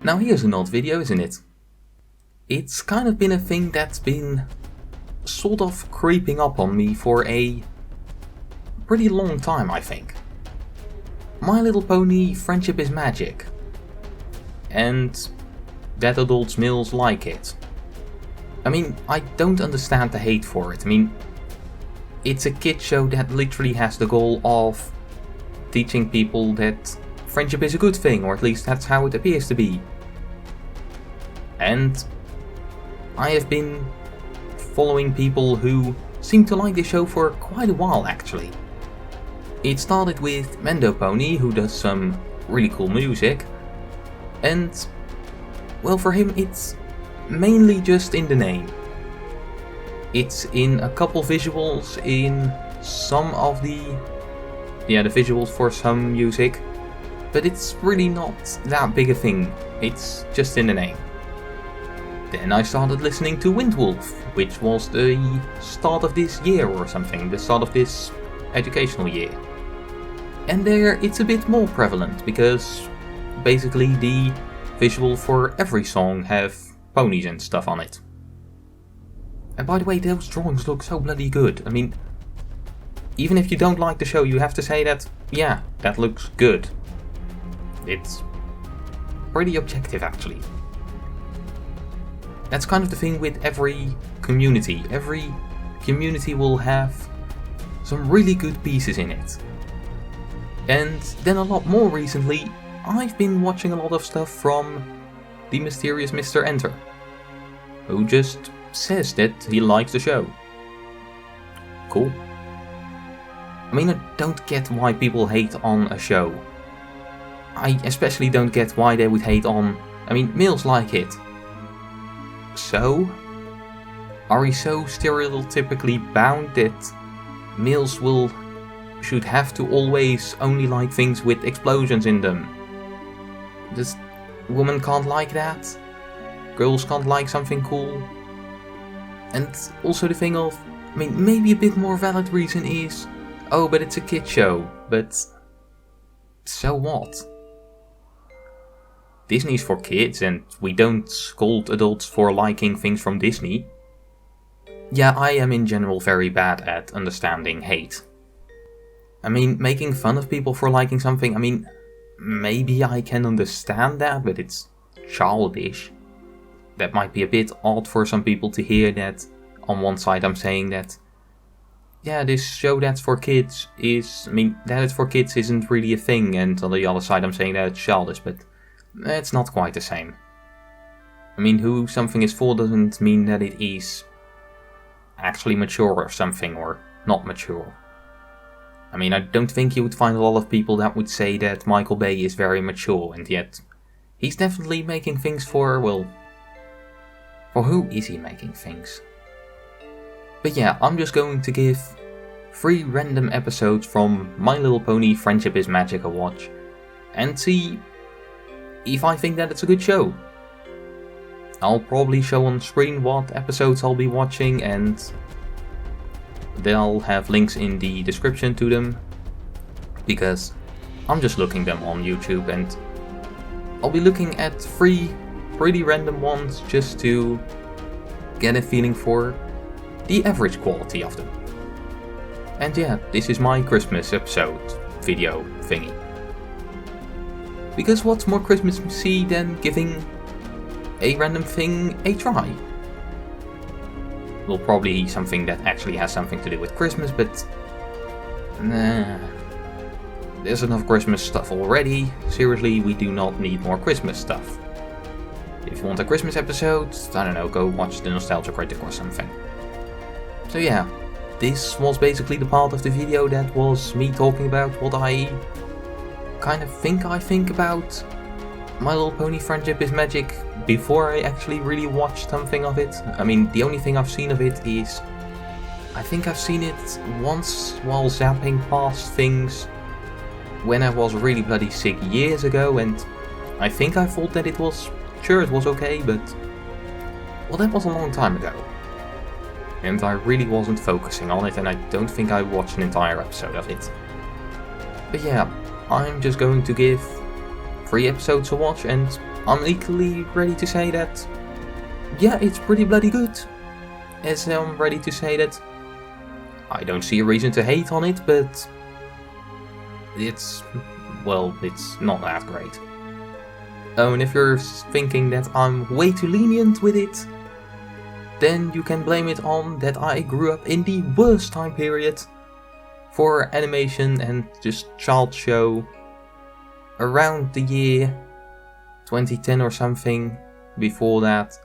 Now here's an old video, isn't it? It's kind of been a thing that's been sort of creeping up on me for a pretty long time, I think. My Little Pony Friendship is Magic. And that adults males like it. I mean, I don't understand the hate for it. I mean, it's a kid show that literally has the goal of teaching people that friendship is a good thing, or at least that's how it appears to be. And I have been following people who seem to like the show for quite a while, actually. It started with Mendo Pony, who does some really cool music, and well, for him it's mainly just in the name. It's in a couple visuals in some of the visuals for some music, but it's really not that big a thing. It's just in the name. Then I started listening to Windwolf, which was the start of this year or something, the start of this educational year. And there it's a bit more prevalent, because basically the visual for every song have ponies and stuff on it. And by the way, those drawings look so bloody good. I mean, even if you don't like the show, you have to say that, yeah, that looks good. It's pretty objective, actually. That's kind of the thing with every community. Every community will have some really good pieces in it. And then a lot more recently, I've been watching a lot of stuff from the mysterious Mr. Enter, who just says that he likes the show. Cool. I mean, I don't get why people hate on a show. I especially don't get why they would hate on... I mean, males like it. So? Are we so stereotypically bound that males should have to always only like things with explosions in them? Just women can't like that? Girls can't like something cool? And also the thing of, I mean, maybe a bit more valid reason is, oh, but it's a kid show, but so what? Disney's for kids, and we don't scold adults for liking things from Disney. Yeah, I am in general very bad at understanding hate. I mean, making fun of people for liking something, I mean, maybe I can understand that, but it's childish. That might be a bit odd for some people to hear that on one side I'm saying that, yeah, this show that's for kids is, I mean, that it's for kids isn't really a thing, and on the other side I'm saying that it's childish, but it's not quite the same. I mean, who something is for doesn't mean that it is actually mature or something, or not mature. I mean, I don't think you would find a lot of people that would say that Michael Bay is very mature, and yet he's definitely making things for, well, for who is he making things? But yeah, I'm just going to give 3 random episodes from My Little Pony Friendship is Magic a watch, and see if I think that it's a good show. I'll probably show on screen what episodes I'll be watching, and they'll have links in the description to them, because I'm just looking them on YouTube, and I'll be looking at 3 pretty random ones just to get a feeling for the average quality of them. And yeah, this is my Christmas episode video thingy. Because what's more Christmassy than giving a random thing a try? Well, probably something that actually has something to do with Christmas, but nah. There's enough Christmas stuff already. Seriously, we do not need more Christmas stuff. If you want a Christmas episode, I don't know, go watch the Nostalgia Critic or something. So yeah, this was basically the part of the video that was me talking about what I kind of think about My Little Pony Friendship is Magic before I actually really watched something of it. I mean, the only thing I've seen of it is, I think I've seen it once while zapping past things when I was really bloody sick years ago, and I think I thought that it was okay, but well, that was a long time ago. And I really wasn't focusing on it, and I don't think I watched an entire episode of it. But yeah, I'm just going to give 3 episodes to watch, and I'm equally ready to say that, yeah, it's pretty bloody good, as I'm ready to say that I don't see a reason to hate on it, but it's not that great. Oh, and if you're thinking that I'm way too lenient with it, then you can blame it on that I grew up in the worst time period for animation and just child show around the year 2010 or something. Before that,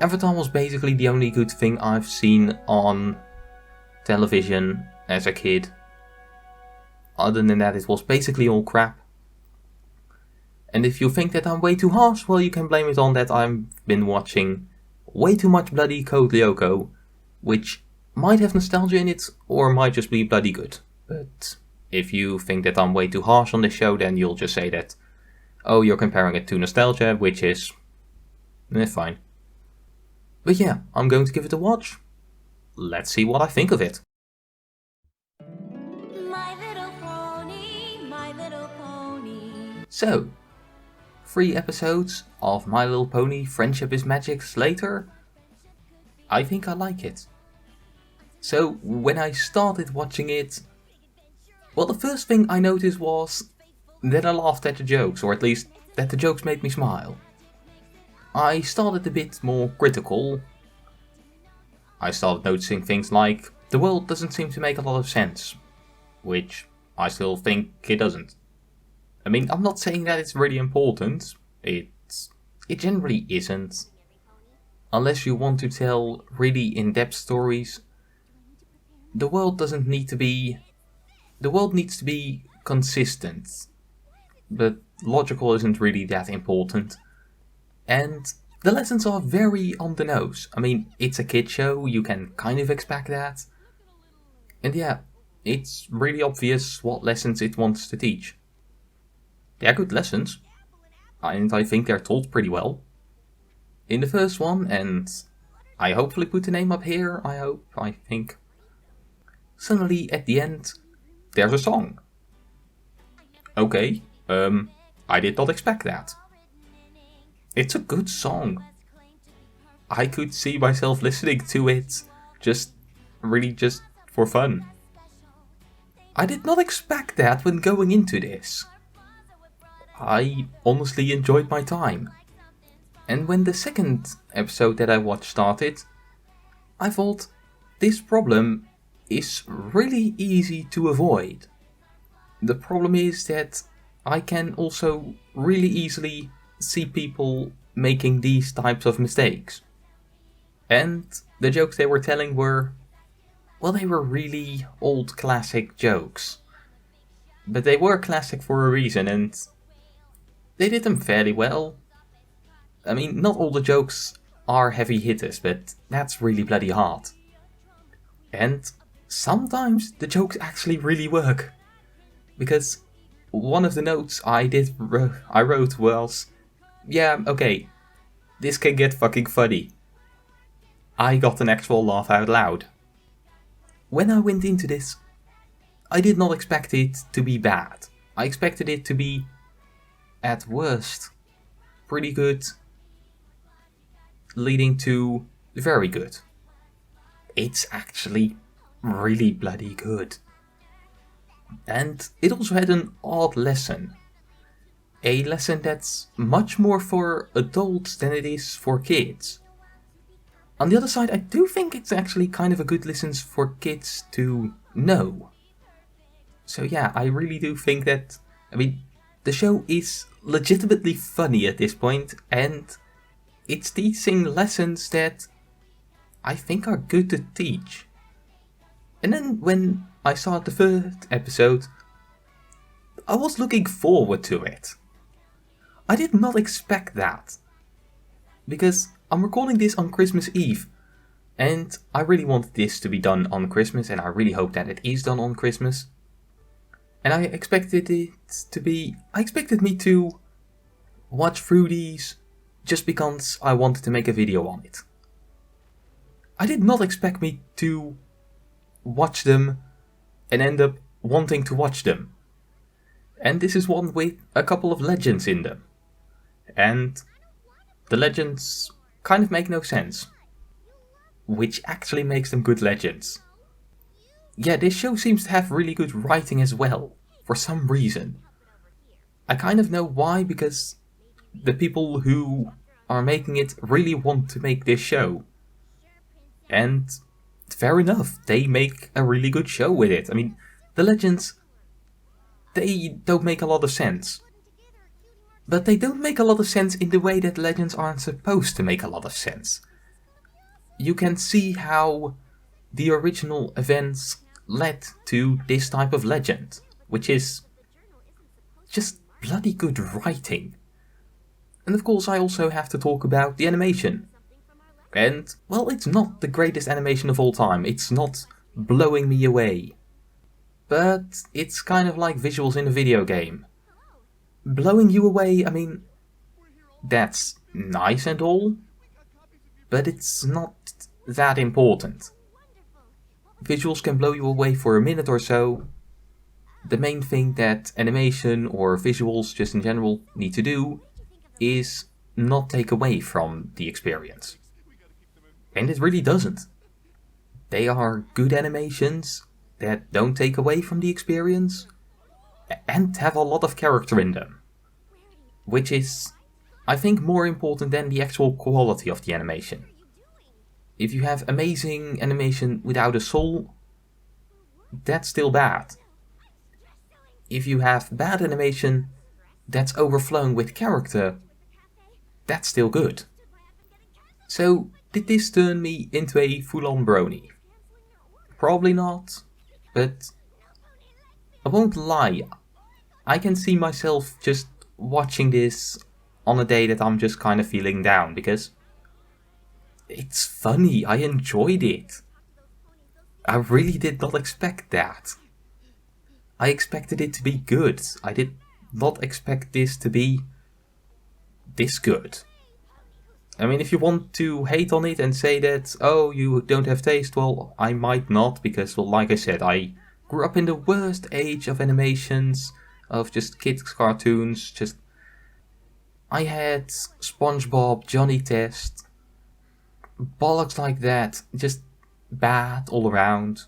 Avatar was basically the only good thing I've seen on television as a kid. Other than that, it was basically all crap. And if you think that I'm way too harsh, well, you can blame it on that I've been watching way too much bloody Code Lyoko, which might have nostalgia in it, or might just be bloody good. But if you think that I'm way too harsh on this show, then you'll just say that, oh, you're comparing it to nostalgia, which is fine. But yeah, I'm going to give it a watch. Let's see what I think of it. My little pony, my little pony. So, 3 episodes of My Little Pony Friendship is Magic later, I think I like it. So, when I started watching it, well, the first thing I noticed was that I laughed at the jokes, or at least that the jokes made me smile. I started a bit more critical. I started noticing things like, the world doesn't seem to make a lot of sense, which I still think it doesn't. I mean, I'm not saying that it's really important, it generally isn't. Unless you want to tell really in-depth stories, the world needs to be consistent, but logical isn't really that important. And the lessons are very on the nose. I mean, it's a kid show, you can kind of expect that. And yeah, it's really obvious what lessons it wants to teach. They're good lessons, and I think they're told pretty well. In the first one, and I hopefully put the name up here, I think. Suddenly, at the end, there's a song. Okay, I did not expect that. It's a good song. I could see myself listening to it, just for fun. I did not expect that when going into this. I honestly enjoyed my time. And when the second episode that I watched started, I thought, this problem is really easy to avoid. The problem is that I can also really easily see people making these types of mistakes. And the jokes they were telling were really old classic jokes. But they were classic for a reason, and they did them fairly well. I mean, not all the jokes are heavy hitters, but that's really bloody hard. And sometimes the jokes actually really work. Because one of the notes I wrote was, yeah, okay, this can get fucking funny. I got an actual laugh out loud. When I went into this, I did not expect it to be bad. I expected it to be, at worst, pretty good, leading to very good. It's actually really bloody good. And it also had an odd lesson. A lesson that's much more for adults than it is for kids. On the other side, I do think it's actually kind of a good lesson for kids to know. So yeah, I really do think that, I mean, the show is legitimately funny at this point, and it's teaching lessons that I think are good to teach. And then when I saw the third episode, I was looking forward to it. I did not expect that. Because I'm recording this on Christmas Eve, and I really wanted this to be done on Christmas, and I really hope that it is done on Christmas. And I expected me to watch through these just because I wanted to make a video on it. I did not expect me to watch them and end up wanting to watch them. And this is one with a couple of legends in them. and the legends kind of make no sense, which actually makes them good legends. Yeah, this show seems to have really good writing as well, for some reason. I kind of know why, because the people who are making it really want to make this show. And fair enough, they make a really good show with it. I mean, the legends, they don't make a lot of sense. But they don't make a lot of sense in the way that legends aren't supposed to make a lot of sense. You can see how the original events led to this type of legend, which is just bloody good writing. And of course, I also have to talk about the animation. And, well, it's not the greatest animation of all time, it's not blowing me away. But it's kind of like visuals in a video game. Blowing you away, I mean, that's nice and all, but it's not that important. Visuals can blow you away for a minute or so. The main thing that animation or visuals just in general need to do is not take away from the experience. And it really doesn't. They are good animations that don't take away from the experience and have a lot of character in them. Which is, I think, more important than the actual quality of the animation. If you have amazing animation without a soul, that's still bad. If you have bad animation that's overflowing with character, that's still good. So, did this turn me into a full-on brony? Probably not, but I won't lie, I can see myself just watching this on a day that I'm just kind of feeling down, because it's funny, I enjoyed it. I really did not expect that. I expected it to be good. I did not expect this to be this good. I mean, if you want to hate on it and say that, oh, you don't have taste, well, I might not, because, well, like I said, I grew up in the worst age of animations, of just kids' cartoons, I had SpongeBob, Johnny Test, bollocks like that, just bad all around.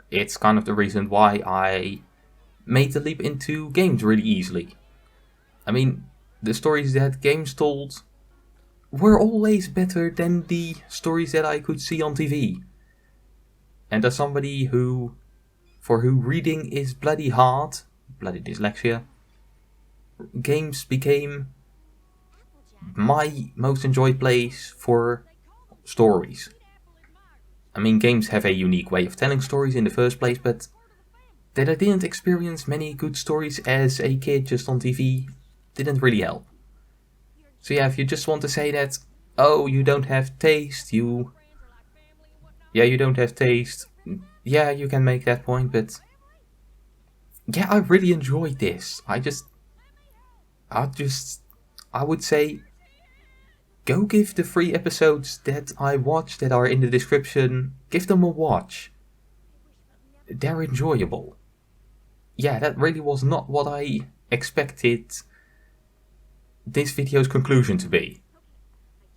It's kind of the reason why I made the leap into games really easily. I mean, the stories that games told were always better than the stories that I could see on TV. And as somebody for who reading is bloody hard, bloody dyslexia, games became my most enjoyed place for stories. I mean, games have a unique way of telling stories in the first place, but that I didn't experience many good stories as a kid just on TV didn't really help. So yeah, if you just want to say that, oh, you don't have taste, you don't have taste, yeah, you can make that point, but yeah, I really enjoyed this. I would say, go give the 3 episodes that I watched that are in the description, give them a watch. They're enjoyable. Yeah, that really was not what I expected this video's conclusion to be.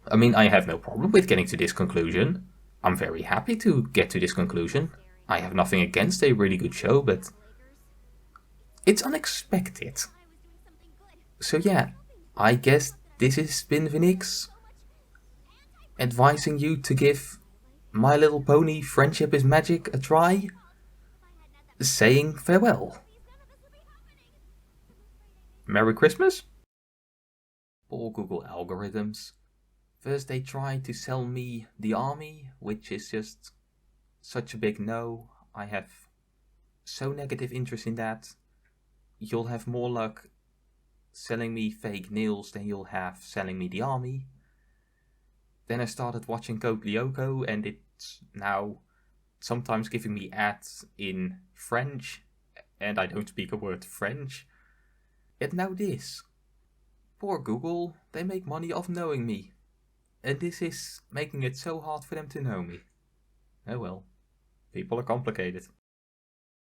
I mean, I have no problem with getting to this conclusion. I'm very happy to get to this conclusion. I have nothing against a really good show, but it's unexpected. So yeah, I guess this has been Vinix, advising you to give My Little Pony Friendship is Magic a try, saying farewell. Merry Christmas? Poor Google algorithms. First they tried to sell me the army, which is just such a big no. I have so negative interest in that. You'll have more luck selling me fake nails than you'll have selling me the army. Then I started watching Code Lyoko, and it's now sometimes giving me ads in French, and I don't speak a word French. And now this. Poor Google, they make money off knowing me. And this is making it so hard for them to know me. Oh well, people are complicated.